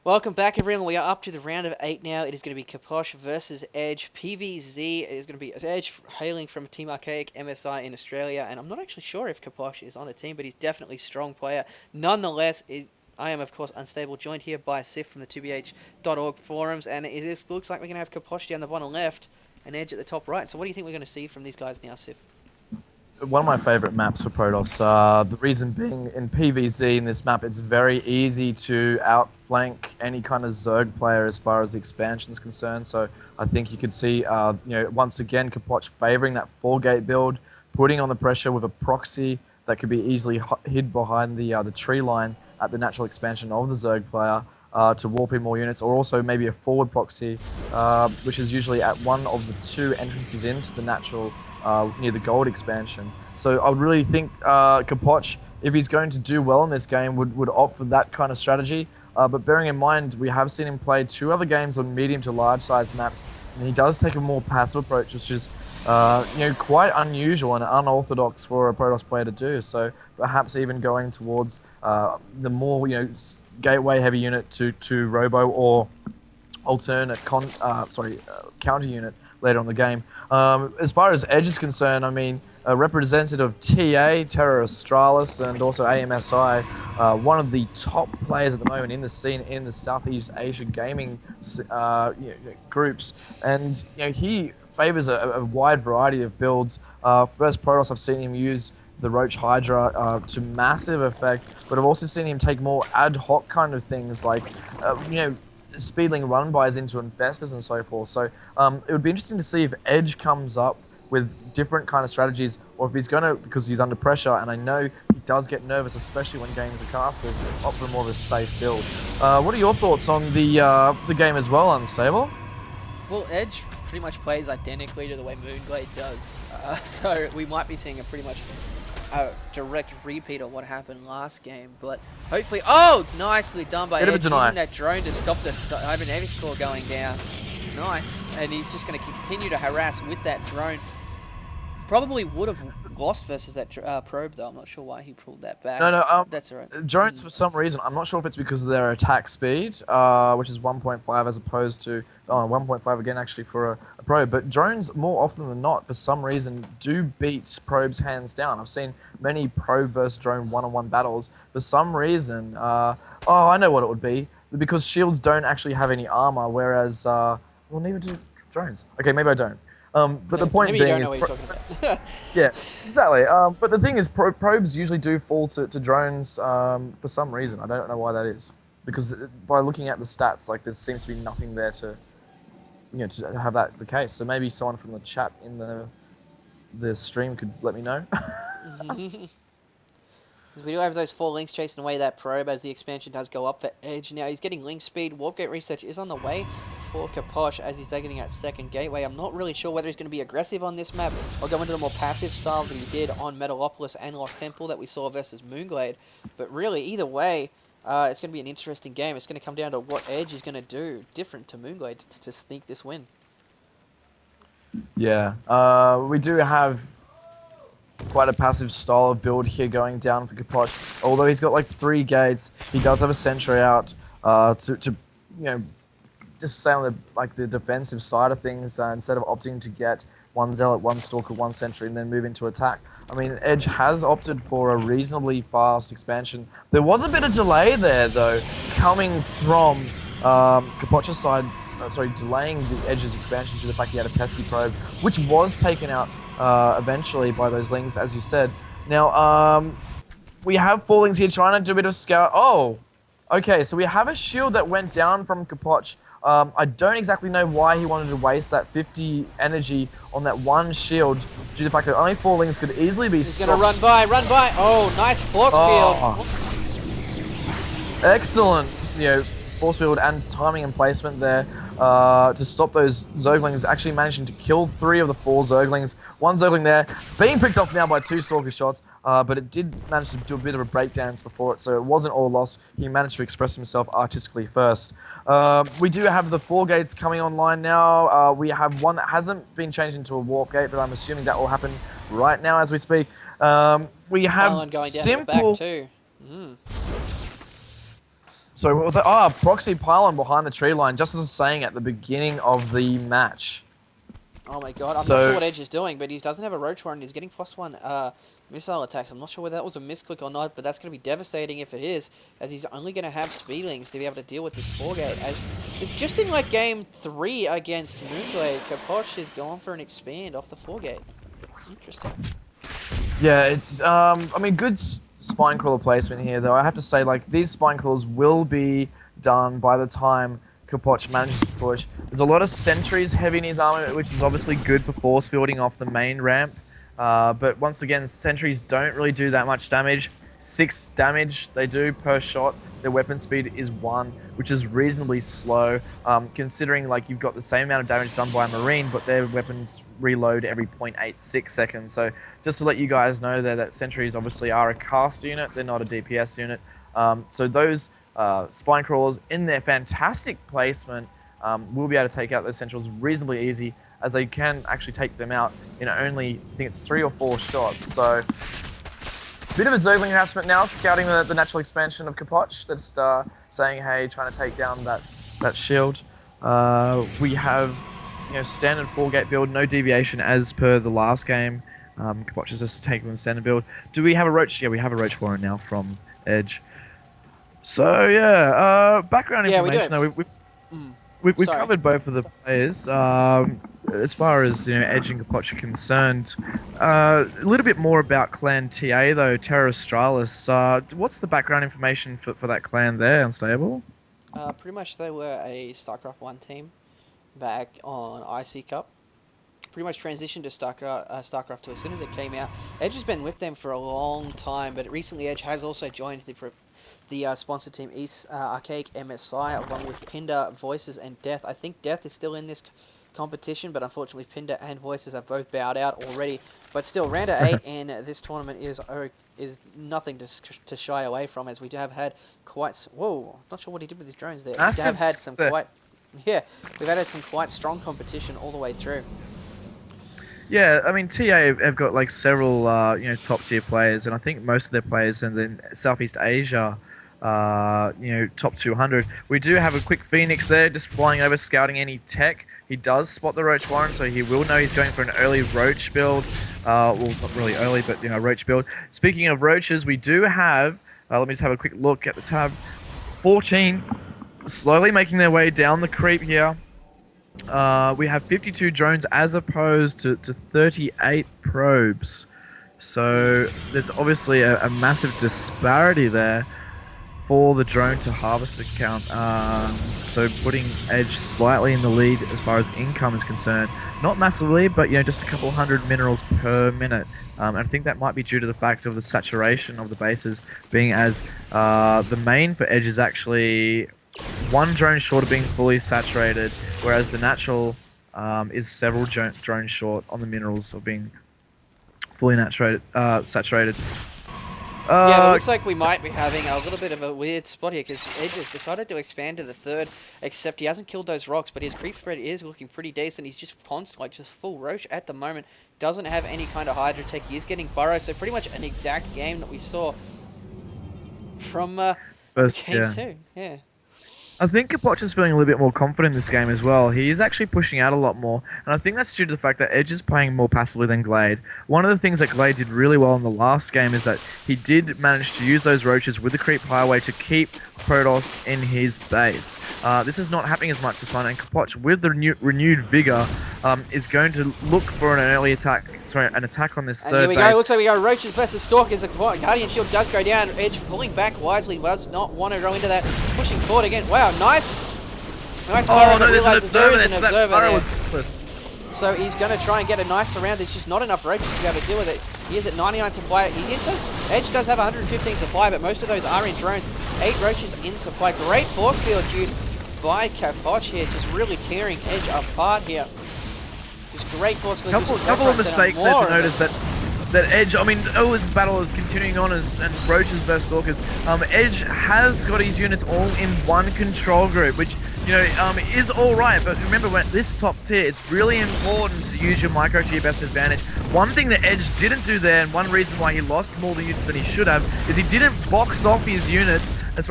Welcome back, everyone. We are up to the round of 8 now. It is going to be Capoch versus Edge. PVZ is going to be Edge hailing from Team Archaic MSI in Australia, and I'm not actually sure if Capoch is on a team, but he's definitely a strong player. Nonetheless, I am, of course, unstable, joined here by Sif from the 2bh.org forums, and it looks like we're going to have Capoch down the bottom left and Edge at the top right. So what do you think we're going to see from these guys now, Sif? One of my favorite maps for Protoss. The reason being, in PvZ in this map, it's very easy to outflank any kind of Zerg player as far as the expansion is concerned. So I think you could see, once again, Capoch favoring that 4-gate build, putting on the pressure with a proxy that could be easily hid behind the tree line at the natural expansion of the Zerg player. To warp in more units, or also maybe a forward proxy, which is usually at one of the two entrances into the natural near the gold expansion. So I would really think Capoch, if he's going to do well in this game, would opt for that kind of strategy. But bearing in mind, we have seen him play 2 other games on medium to large size maps, and he does take a more passive approach, which is quite unusual and unorthodox for a Protoss player to do. So perhaps even going towards the more gateway heavy unit to Robo or alternate counter unit later on the game. As far as Edge is concerned, I mean, a representative of TA, Terra Australis, and also AMSI, one of the top players at the moment in the scene in the Southeast Asia gaming groups, and he favors a wide variety of builds. First Protoss, I've seen him use the ro8 Hydra to massive effect, but I've also seen him take more ad hoc kind of things like, speedling run-bys into infestors and so forth. So it would be interesting to see if Edge comes up with different kind of strategies, or if he's going to, because he's under pressure, and I know he does get nervous, especially when games are casted, opt for more of a safe build. What are your thoughts on the game as well, Unstable? Well, Edge pretty much plays identically to the way Moonglade does, so we might be seeing a pretty much direct repeat of what happened last game, but hopefully... Oh! Nicely done by Edge, using that drone to stop the cybernetics core going down. Nice. And he's just going to continue to harass with that drone. Probably would have lost versus that probe, though. I'm not sure why he pulled that back. No, that's alright. Drones, for some reason, I'm not sure if it's because of their attack speed, which is 1.5 as opposed to 1.5 again, actually, for a probe. But drones, more often than not, for some reason, do beat probes hands down. I've seen many probe versus drone one-on-one battles. For some reason, I know what it would be. Because shields don't actually have any armor, whereas, well, neither do drones. Okay, maybe I don't. But the point being is, yeah, exactly. But the thing is, probes usually do fall to drones for some reason. I don't know why that is. Because by looking at the stats, like there seems to be nothing there to, to have that the case. So maybe someone from the chat in the stream could let me know. We do have those 4 links chasing away that probe as the expansion does go up for Edge. Now he's getting link speed. Warp gate research is on the way for Capoch as he's taking that second gateway. I'm not really sure whether he's going to be aggressive on this map or go into the more passive style that he did on Metalopolis and Lost Temple that we saw versus Moonglade. But really, either way, it's going to be an interesting game. It's going to come down to what Edge is going to do different to Moonglade to sneak this win. Yeah, we do have quite a passive style of build here going down for Capoch. Although he's got like 3 gates, he does have a sentry out to just stay on the defensive side of things instead of opting to get 1 zealot, 1 stalker, 1 sentry, and then move into attack. I mean, Edge has opted for a reasonably fast expansion. There was a bit of delay there though, coming from Capoch's side, delaying the Edge's expansion due to the fact he had a pesky probe, which was taken out eventually by those lings, as you said. Now, we have 4 lings here trying to do a bit of scout. Oh, okay, so we have a shield that went down from Capoch. I don't exactly know why he wanted to waste that 50 energy on that 1 shield, due to the fact that only 4 lings could easily be stopped. He's going to run by. Oh, nice force field. Excellent, force field and timing and placement there to stop those Zerglings, actually managing to kill 3 of the 4 Zerglings. 1 Zergling there, being picked off now by 2 Stalker shots, but it did manage to do a bit of a breakdance before it, so it wasn't all lost. He managed to express himself artistically first. We do have the 4 gates coming online now. We have one that hasn't been changed into a warp gate, but I'm assuming that will happen right now as we speak. We have going down simple... to the back too. So what was that? Ah, proxy pylon behind the tree line, just as I was saying at the beginning of the match. Oh my god, I'm not sure what Edge is doing, but he doesn't have a Roach Warren. He's getting +1 missile attacks. I'm not sure whether that was a misclick or not, but that's going to be devastating if it is, as he's only going to have Speedlings to be able to deal with this 4-gate. As it's just in like game 3 against Moonblade, capoch is gone for an expand off the 4-gate. Interesting. Yeah, it's I mean, good spine crawler placement here, though. I have to say, like, these spine crawlers will be done by the time capoch manages to push. There's a lot of sentries heavy in his armor, which is obviously good for force fielding off the main ramp. But once again, sentries don't really do that much damage. 6 damage they do per shot. Their weapon speed is 1, which is reasonably slow, considering like you've got the same amount of damage done by a Marine, but their weapons reload every 0.86 seconds. So just to let you guys know there that sentries obviously are a cast unit, they're not a DPS unit. So those spine crawlers in their fantastic placement will be able to take out those centrals reasonably easy, as they can actually take them out in only, I think it's 3 or 4 shots. So bit of a Zergling harassment now, scouting the natural expansion of capoch. That's saying, hey, trying to take down that shield. We have, you know, standard 4-gate build, no deviation as per the last game. Capoch is just taking the standard build. Do we have a Roach? Yeah, we have a Roach Warren now from Edge. So yeah, background information. We've covered both of the players. As far as, you know, Edge and capoch are concerned, a little bit more about Clan TA though, Terra Australis. What's the background information for that clan there, Unstable? Pretty much they were a StarCraft 1 team back on IC Cup. Pretty much transitioned to StarCraft 2 as soon as it came out. Edge has been with them for a long time, but recently Edge has also joined the sponsor team East Archaic MSI, along with Pinder, Voices, and Death. I think Death is still in this competition, but unfortunately Pinder and Voices have both bowed out already. But still, round of 8 and this tournament is nothing to shy away from, as we have had quite... Whoa, not sure what he did with his drones there. We have had some quite... Yeah, we've had some quite strong competition all the way through. Yeah, I mean, TA have got like several you know, top tier players, and I think most of their players in the Southeast Asia, you know, top 200. We do have a quick Phoenix there, just flying over, scouting any tech. He does spot the Roach Warren, so he will know he's going for an early Roach build. Well, not really early, but, you know, Roach build. Speaking of Roaches, we do have, let me just have a quick look at the tab. 14, slowly making their way down the creep here. We have 52 drones as opposed to 38 probes. So there's obviously a massive disparity there for the drone to harvester count. So putting Edge slightly in the lead as far as income is concerned. Not massively, but, you know, just a couple hundred minerals per minute. And I think that might be due to the fact of the saturation of the bases, being as the main for Edge is actually 1 drone short of being fully saturated, whereas the natural is several drones short on the minerals of being fully saturated. Yeah, it looks like we might be having a little bit of a weird spot here, because Edge has decided to expand to the 3rd, except he hasn't killed those rocks, but his creep spread is looking pretty decent. He's just constantly, just full Roach at the moment. Doesn't have any kind of Hydra tech. He is getting Burrow, so pretty much an exact game that we saw from game 2. Yeah. I think capoch is feeling a little bit more confident in this game as well. He is actually pushing out a lot more, and I think that's due to the fact that Edge is playing more passively than Glade. One of the things that Glade did really well in the last game is that he did manage to use those Roaches with the creep highway to keep Protoss in his base. This is not happening as much this one, and capoch, with the renewed vigor, is going to look for an early attack. Sorry, an attack on this 3rd base. Here we go. Looks like we go Roaches versus Stalkers. The Guardian Shield does go down. Edge pulling back wisely. Does not want to go into that. Pushing forward again. Wow, nice. Nice. Oh no, there's an observer there. So that Burrow was useless. So he's going to try and get a nice surround. There's just not enough Roaches to be able to deal with it. He is at 99 supply. Edge does have 115 supply, but most of those are in drones. 8 Roaches in supply. Great force field use by capoch here, just really tearing Edge apart here. Just great force field use. Couple of mistakes there to notice that Edge, I mean, this battle is continuing on and Roaches versus Stalkers. Edge has got his units all in one control group, which, you know, is alright, but remember, when this top tier, it's really important to use your micro to your best advantage. One thing that Edge didn't do there, and one reason why he lost more units than he should have, is he didn't box off his units as far